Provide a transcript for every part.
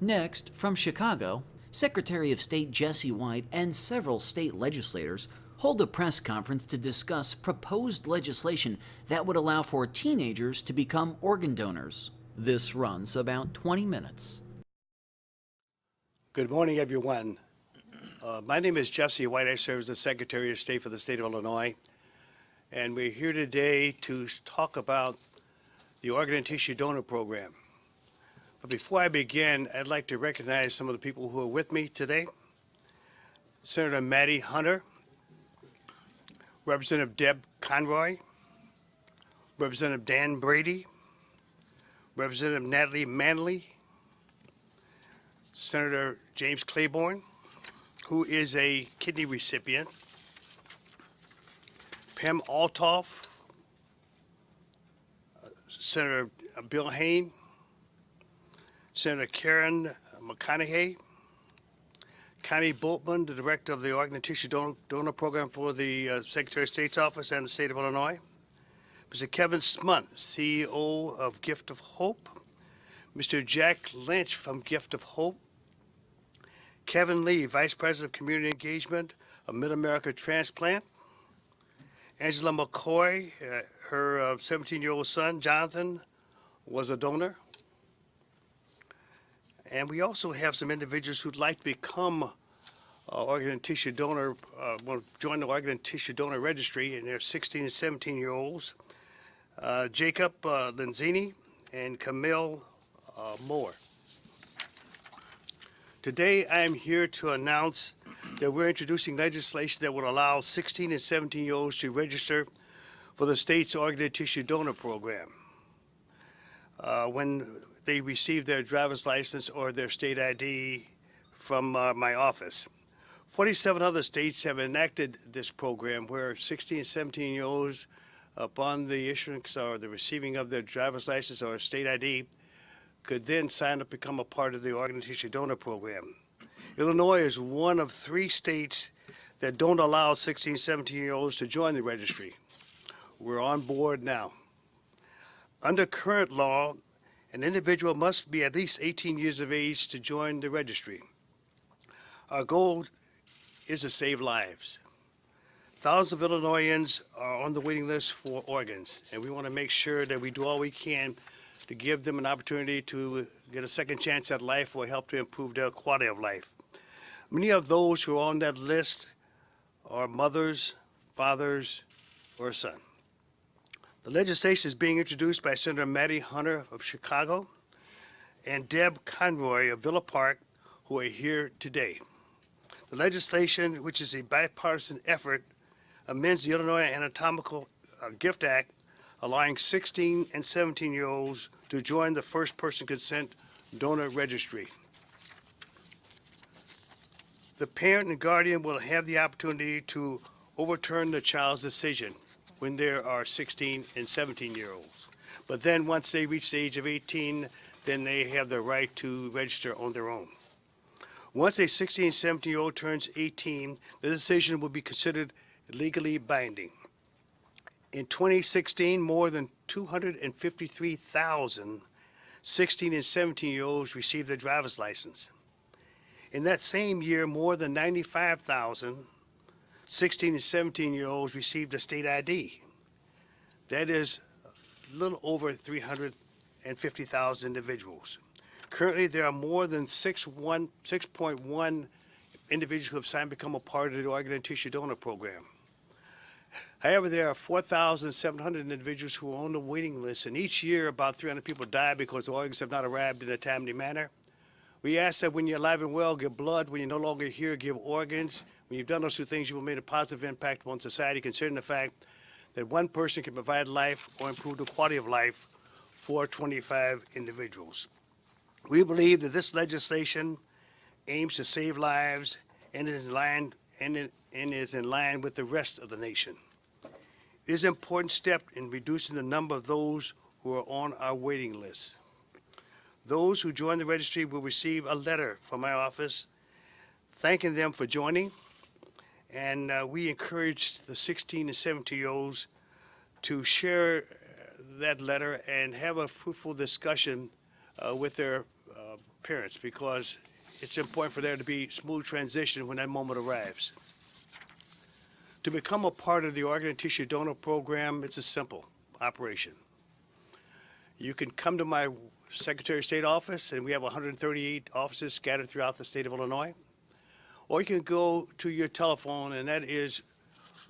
Next, from Chicago, Secretary of State Jesse White and several state legislators hold a press conference to discuss proposed legislation that would allow for teenagers to become organ donors. This runs about 20 minutes. Good morning, everyone. My name is Jesse White. I serve as the Secretary of State for the state of Illinois. And we're here today to talk about the organ and tissue donor program. But before I begin, I'd like to recognize some of the people who are with me today. Senator Maddie Hunter, Representative Deb Conroy, Representative Dan Brady, Representative Natalie Manley, Senator James Claiborne, who is a kidney recipient, Pam Altoff, Senator Bill Hayne, Senator Karen McConaughey, Connie Boltman, the Director of the Organ and Tissue Donor Program for the Secretary of State's Office and the State of Illinois, Mr. Kevin Smunt, CEO of Gift of Hope, Mr. Jack Lynch from Gift of Hope, Kevin Lee, Vice President of Community Engagement of Mid-America Transplant, Angela McCoy, her 17-year-old son, Jonathan, was a donor. And we also have some individuals who'd like to become organ and tissue donor, want to join the organ and tissue donor registry, and they're 16 and 17-year-olds. Jacob Lenzini and Camille Moore. Today, I am here to announce that we're introducing legislation that would allow 16 and 17-year-olds to register for the state's organ and tissue donor program when they receive their driver's license or their state ID from my office. 47 other states have enacted this program where 16 and 17-year-olds, upon the issuance or the receiving of their driver's license or state ID, could then sign up to become a part of the organ and tissue donor program. Illinois is one of 3 states that don't allow 16, 17-year-olds to join the registry. We're on board now. Under current law, an individual must be at least 18 years of age to join the registry. Our goal is to save lives. Thousands of Illinoisans are on the waiting list for organs, and we want to make sure that we do all we can to give them an opportunity to get a second chance at life or help to improve their quality of life. Many of those who are on that list are mothers, fathers, or sons. The legislation is being introduced by Senator Maddie Hunter of Chicago and Deb Conroy of Villa Park, who are here today. The legislation, which is a bipartisan effort, amends the Illinois Anatomical Gift Act, allowing 16 and 17-year-olds to join the first person consent donor registry. The parent and guardian will have the opportunity to overturn the child's decision when there are 16 and 17-year-olds. But then once they reach the age of 18, then they have the right to register on their own. Once a 16 and 17-year-old turns 18, the decision will be considered legally binding. In 2016, more than 253,000 16 and 17-year-olds received their driver's license. In that same year, more than 95,000 16 and 17-year-olds received a state ID. That is a little over 350,000 individuals. Currently, there are more than 6.1 individuals who have signed to become a part of the organ and tissue donor program. However, there are 4,700 individuals who are on the waiting list, and each year about 300 people die because the organs have not arrived in a timely manner. We ask that when you're alive and well, give blood. When you're no longer here, give organs. When you've done those 2 things, you will make a positive impact on society, considering the fact that one person can provide life or improve the quality of life for 25 individuals. We believe that this legislation aims to save lives and is in line with the rest of the nation. It is an important step in reducing the number of those who are on our waiting list. Those who join the registry will receive a letter from my office thanking them for joining, and we encourage the 16 and 17-year-olds to share that letter and have a fruitful discussion with their parents because it's important for there to be smooth transition when that moment arrives. To become a part of the organ and tissue donor program, it's a simple operation. You can come to my Secretary of State office, and we have 138 offices scattered throughout the state of Illinois. Or you can go to your telephone, and that is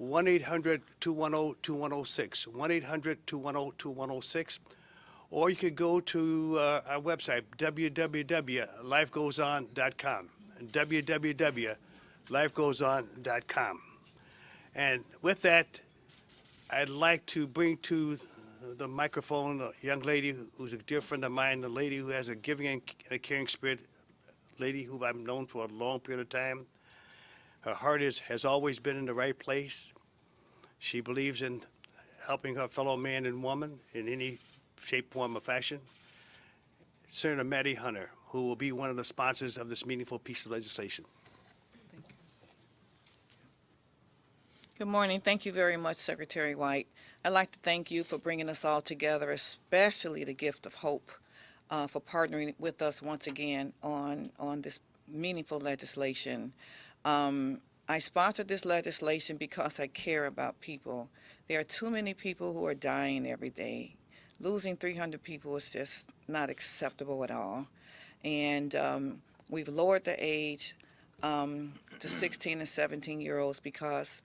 1-800-210-2106, 1-800-210-2106. Or you could go to our website, www.lifegoeson.com, www.lifegoeson.com. And with that, I'd like to bring to the microphone a young lady who's a dear friend of mine, a lady who has a giving and a caring spirit, a lady who I've known for a long period of time. Her heart has always been in the right place. She believes in helping her fellow man and woman in any shape, form, or fashion. Senator Maddie Hunter, who will be one of the sponsors of this meaningful piece of legislation. Good morning. Thank you very much, Secretary White. I'd like to thank you for bringing us all together, especially the Gift of Hope, for partnering with us once again on this meaningful legislation. I sponsored this legislation because I care about people. There are too many people who are dying every day. Losing 300 people is just not acceptable at all. And we've lowered the age to 16 and 17-year-olds because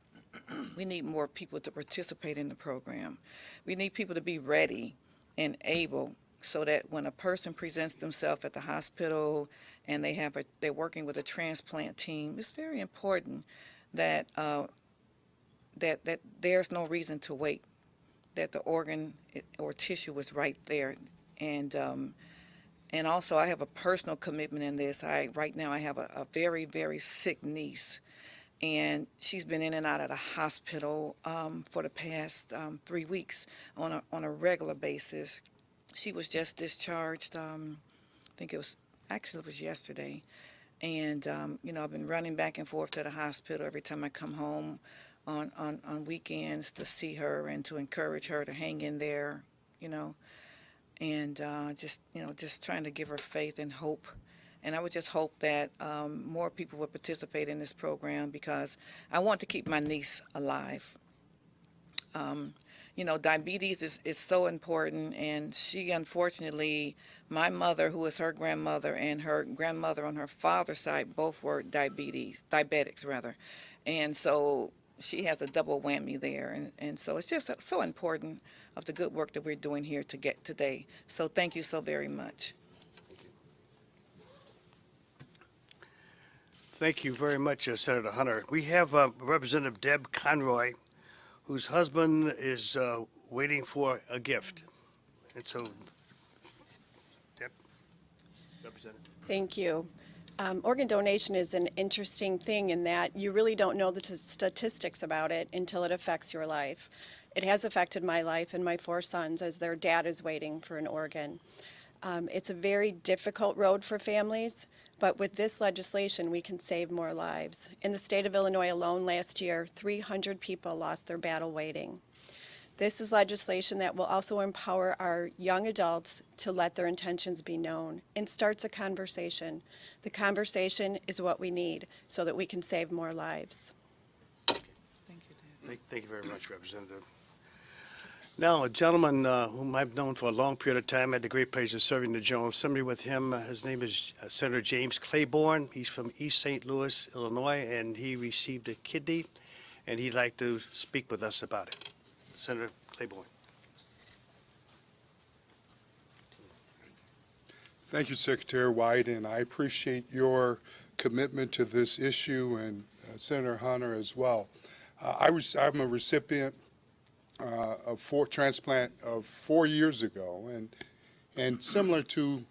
we need more people to participate in the program. We need people to be ready and able so that when a person presents themselves at the hospital and they're working with a transplant team, it's very important that that there's no reason to wait, that the organ or tissue is right there. And also I have a personal commitment in this. Right now I have a very, very sick niece, and she's been in and out of the hospital for the past 3 weeks on a regular basis. She was just discharged, I think it was yesterday. And, I've been running back and forth to the hospital every time I come home on weekends to see her and to encourage her to hang in there, and just trying to give her faith and hope. And I would just hope that more people would participate in this program because I want to keep my niece alive. Diabetes is so important, and she, unfortunately, my mother, who is her grandmother, and her grandmother on her father's side, both were diabetics rather. And so she has a double whammy there. And so it's just so important of the good work that we're doing here to get today. So thank you so very much. Thank you very much, Senator Hunter. We have Representative Deb Conroy, whose husband is waiting for a gift. And so, Deb, Representative. Thank you. Organ donation is an interesting thing in that you really don't know the statistics about it until it affects your life. It has affected my life and my 4 sons as their dad is waiting for an organ. It's a very difficult road for families, but with this legislation, we can save more lives. In the state of Illinois alone last year, 300 people lost their battle waiting. This is legislation that will also empower our young adults to let their intentions be known and starts a conversation. The conversation is what we need so that we can save more lives. Thank you, Dad. Thank you very much, Representative. Now, a gentleman whom I've known for a long period of time, I had the great pleasure of serving the General Assembly with him. His name is Senator James Claiborne. He's from East St. Louis, Illinois, and he received a kidney, and he'd like to speak with us about it. Senator Claiborne. Thank you, Secretary White, and I appreciate your commitment to this issue, and Senator Hunter as well. I'm a recipient of transplant of 4 years ago, and similar to,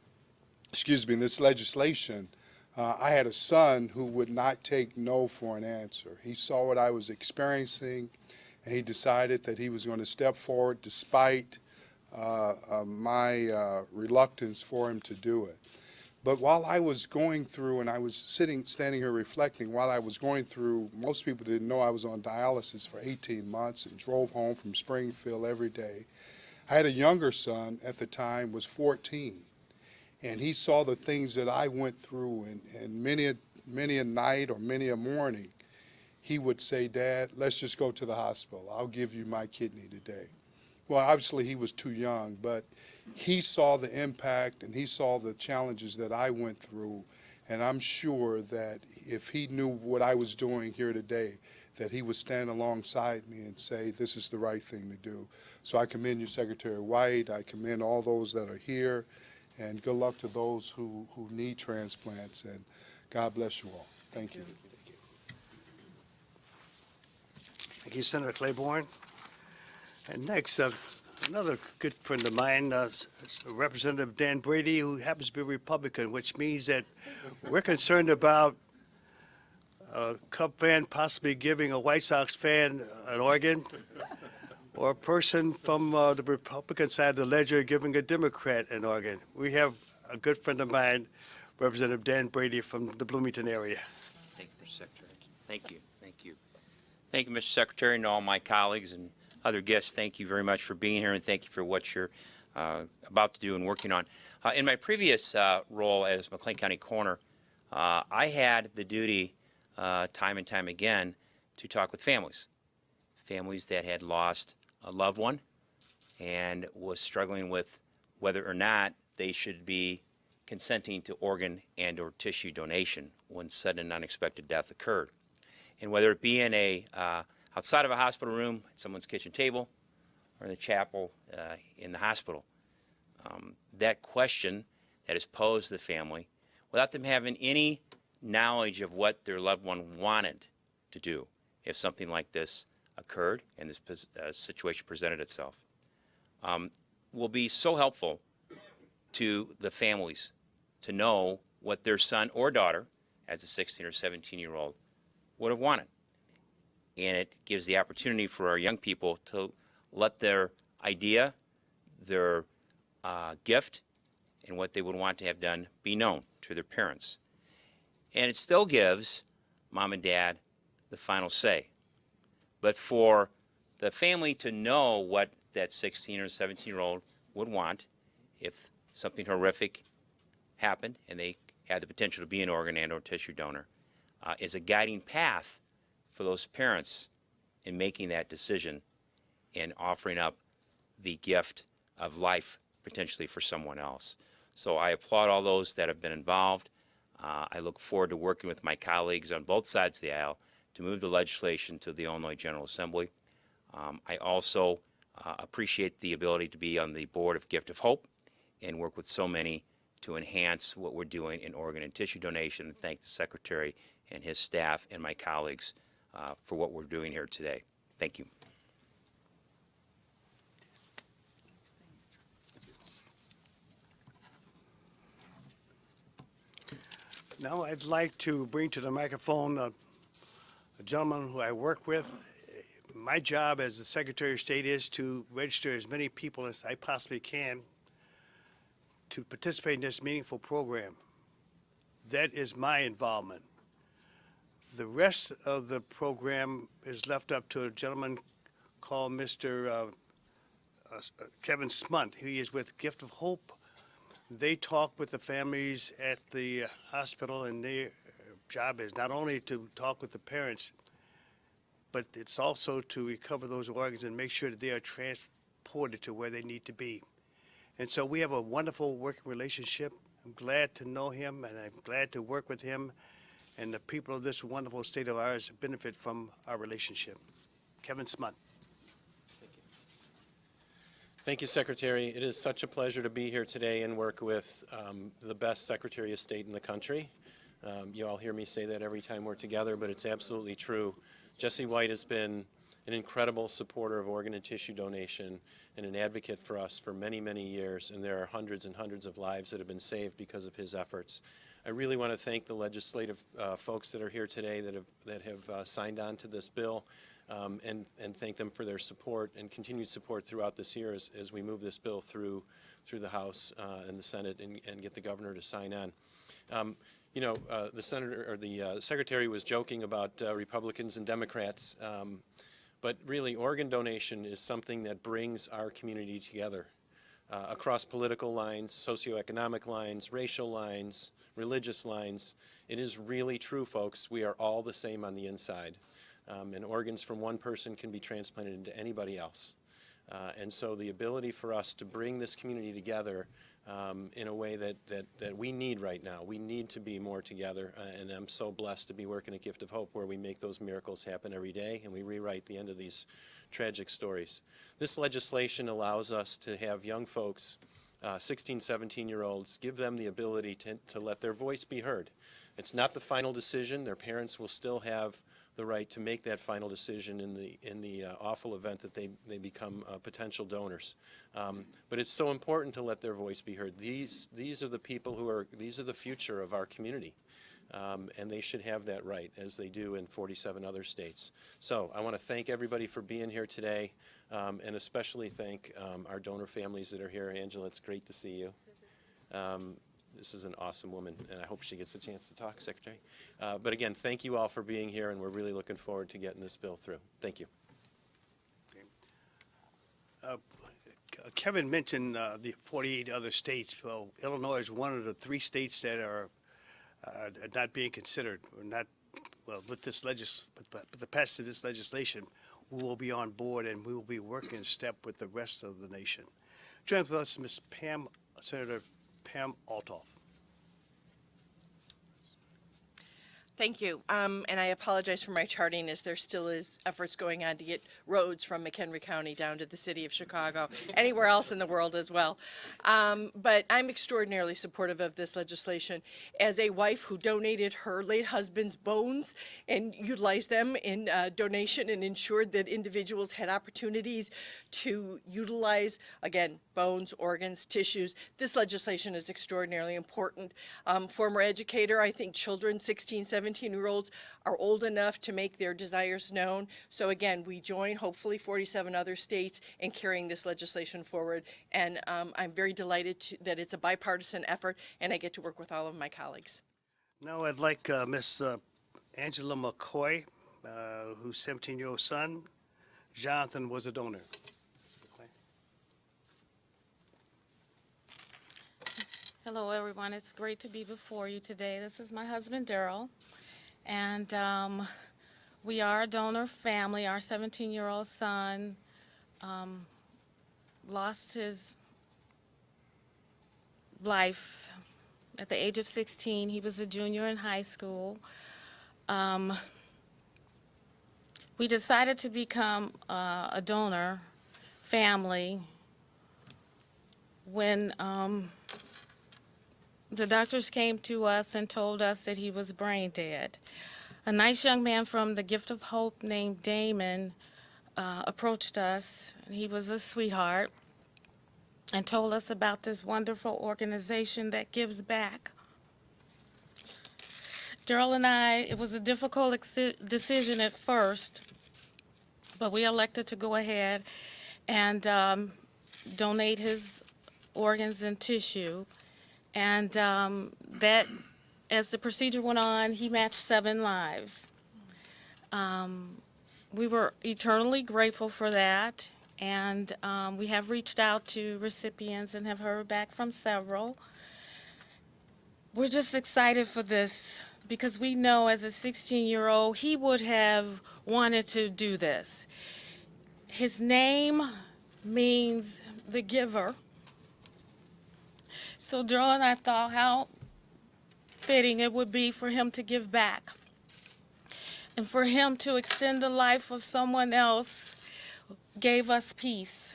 this legislation, I had a son who would not take no for an answer. He saw what I was experiencing, and he decided that he was going to step forward despite my reluctance for him to do it. But while I was going through, and I was standing here reflecting, while I was going through, most people didn't know I was on dialysis for 18 months and drove home from Springfield every day. I had a younger son at the time, was 14. and he saw the things that I went through, and many a night or many a morning, he would say, "Dad, let's just go to the hospital. I'll give you my kidney today." Well, obviously he was too young, but he saw the impact and he saw the challenges that I went through, and I'm sure that if he knew what I was doing here today, that he would stand alongside me and say, "This is the right thing to do." So I commend you, Secretary White. I commend all those that are here, and good luck to those who need transplants, and God bless you all. Thank you. Thank you, Senator Claiborne. And next, another good friend of mine, Representative Dan Brady, who happens to be a Republican, which means that we're concerned about a Cub fan possibly giving a White Sox fan an organ, or a person from the Republican side of the ledger giving a Democrat an organ. We have a good friend of mine, Representative Dan Brady from the Bloomington area. Thank you, Mr. Secretary. Thank you. Thank you. Thank you, Mr. Secretary, and all my colleagues and other guests. Thank you very much for being here, and thank you for what you're about to do and working on. In my previous role as McLean County Coroner, I had the duty time and time again to talk with families that had lost a loved one and was struggling with whether or not they should be consenting to organ and or tissue donation when sudden and unexpected death occurred. And whether it be in a outside of a hospital room, someone's kitchen table, or in the chapel in the hospital, that question that is posed to the family, without them having any knowledge of what their loved one wanted to do if something like this occurred and this situation presented itself, will be so helpful to the families to know what their son or daughter, as a 16 or 17-year-old, would have wanted. And it gives the opportunity for our young people to let their idea, their gift, and what they would want to have done be known to their parents. And it still gives mom and dad the final say. But for the family to know what that 16 or 17-year-old would want if something horrific happened and they had the potential to be an organ and or tissue donor is a guiding path for those parents in making that decision and offering up the gift of life potentially for someone else. So I applaud all those that have been involved. I look forward to working with my colleagues on both sides of the aisle to move the legislation to the Illinois General Assembly. I also appreciate the ability to be on the board of Gift of Hope and work with so many to enhance what we're doing in organ and tissue donation, and thank the Secretary and his staff and my colleagues for what we're doing here today. Thank you. Now I'd like to bring to the microphone a gentleman who I work with. My job as the Secretary of State is to register as many people as I possibly can to participate in this meaningful program. That is my involvement. The rest of the program is left up to a gentleman called Mr. Kevin Smunt. He is with Gift of Hope. They talk with the families at the hospital, and their job is not only to talk with the parents, but it's also to recover those organs and make sure that they are transported to where they need to be. And so we have a wonderful working relationship. I'm glad to know him, and I'm glad to work with him, and the people of this wonderful state of ours benefit from our relationship. Kevin Smunt. Thank you, Secretary. It is such a pleasure to be here today and work with the best Secretary of State in the country. You all hear me say that every time we're together, but it's absolutely true. Jesse White has been an incredible supporter of organ and tissue donation and an advocate for us for many, many years, and there are hundreds and hundreds of lives that have been saved because of his efforts. I really want to thank the legislative folks that are here today that have signed on to this bill. And thank them for their support and continued support throughout this year as we move this bill through the House and the Senate and get the governor to sign on. You know, the senator or the secretary was joking about Republicans and Democrats, but really organ donation is something that brings our community together. across political lines, socioeconomic lines, racial lines, religious lines. It is really true, folks. We are all the same on the inside. And organs from one person can be transplanted into anybody else. And so the ability for us to bring this community together in a way that we need right now. We need to be more together, and I'm so blessed to be working at Gift of Hope, where we make those miracles happen every day, and we rewrite the end of these tragic stories. This legislation allows us to have young folks, 16, 17-year-olds, give them the ability to let their voice be heard. It's not the final decision. Their parents will still have the right to make that final decision in the awful event that they become potential donors. But it's so important to let their voice be heard. These are the people these are the future of our community. And they should have that right, as they do in 47 other states. So I want to thank everybody for being here today, and especially thank our donor families that are here. Angela, it's great to see you. This is an awesome woman, and I hope she gets a chance to talk, Secretary. But again, thank you all for being here, and we're really looking forward to getting this bill through. Thank you. Kevin mentioned the 48 other states. Well, Illinois is one of the 3 states that are not being considered, or not, well, with this with the passage of this legislation, we will be on board, and we will be working in step with the rest of the nation. Join with us, Senator Pam Altoff. Thank you. And I apologize for my tardiness. There still is efforts going on to get roads from McHenry County down to the city of Chicago, anywhere else in the world as well. But I'm extraordinarily supportive of this legislation. As a wife who donated her late husband's bones and utilized them in donation and ensured that individuals had opportunities to utilize, again, bones, organs, tissues, this legislation is extraordinarily important. Former educator, I think children, 16, 17-year-olds are old enough to make their desires known. So again, we join hopefully 47 other states in carrying this legislation forward. And I'm very delighted that it's a bipartisan effort, and I get to work with all of my colleagues. Now I'd like Miss Angela McCoy, whose 17-year-old son, Jonathan, was a donor. Hello, everyone. It's great to be before you today. This is my husband, Daryl, and we are a donor family. Our 17-year-old son lost his life at the age of 16. He was a junior in high school. We decided to become a donor family when the doctors came to us and told us that he was brain dead. A nice young man from the Gift of Hope named Damon approached us. He was a sweetheart and told us about this wonderful organization that gives back. Daryl and I, it was a difficult decision at first, but we elected to go ahead and donate his organs and tissue. And that, as the procedure went on, he matched 7 lives. We were eternally grateful for that, and we have reached out to recipients and have heard back from several. We're just excited for this because we know as a 16-year-old, he would have wanted to do this. His name means the giver. So Daryl and I thought how fitting it would be for him to give back and for him to extend the life of someone else gave us peace,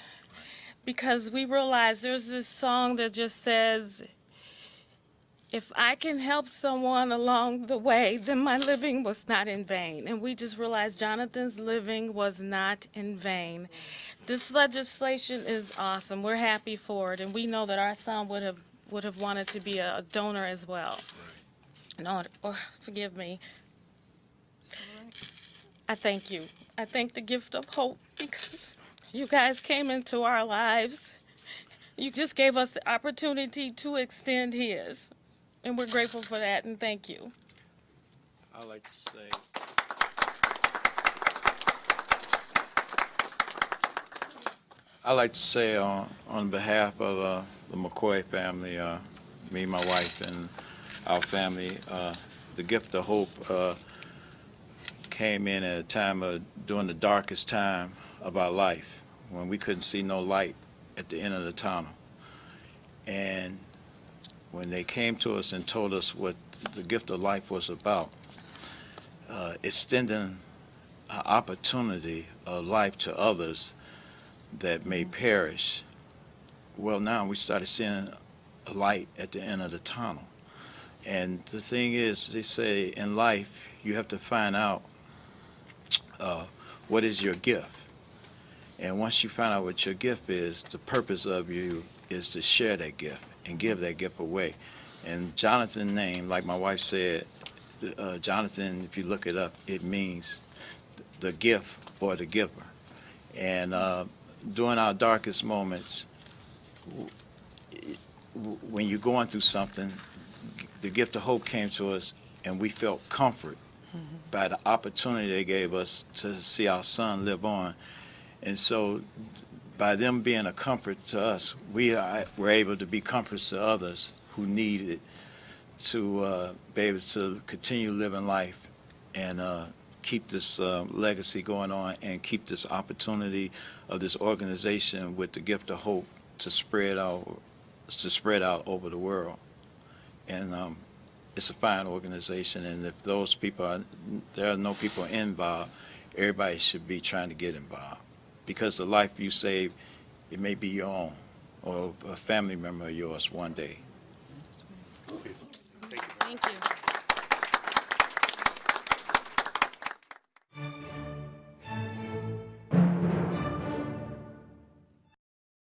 because we realized there's this song that just says, if I can help someone along the way, then my living was not in vain. And we just realized Jonathan's living was not in vain. This legislation is awesome. We're happy for it, and we know that our son would have wanted to be a donor as well. No, or forgive me. I thank you. I thank the Gift of Hope because you guys came into our lives. You just gave us the opportunity to extend his, and we're grateful for that, and thank you. I'd like to say, I'd like to say on behalf of the McCoy family, me, my wife, and our family, the gift of hope came in at a time of during the darkest time of our life, when we couldn't see no light at the end of the tunnel. And when they came to us and told us what the gift of life was about, extending an opportunity of life to others that may perish, well, now we started seeing a light at the end of the tunnel. And the thing is, they say in life, you have to find out what is your gift. And once you find out what your gift is, the purpose of you is to share that gift and give that gift away. And Jonathan's name, like my wife said, Jonathan, if you look it up, it means the gift or the giver. And during our darkest moments, when you're going through something, the gift of hope came to us, and we felt comfort by the opportunity they gave us to see our son live on. And so by them being a comfort to us, we were able to be comforts to others who needed to be able to continue living life and keep this legacy going on and keep this opportunity of this organization with the gift of hope to spread out over the world. And it's a fine organization, and if those people there are no people involved, everybody should be trying to get involved, because the life you save, it may be your own or a family member of yours one day. Thank you. Thank you.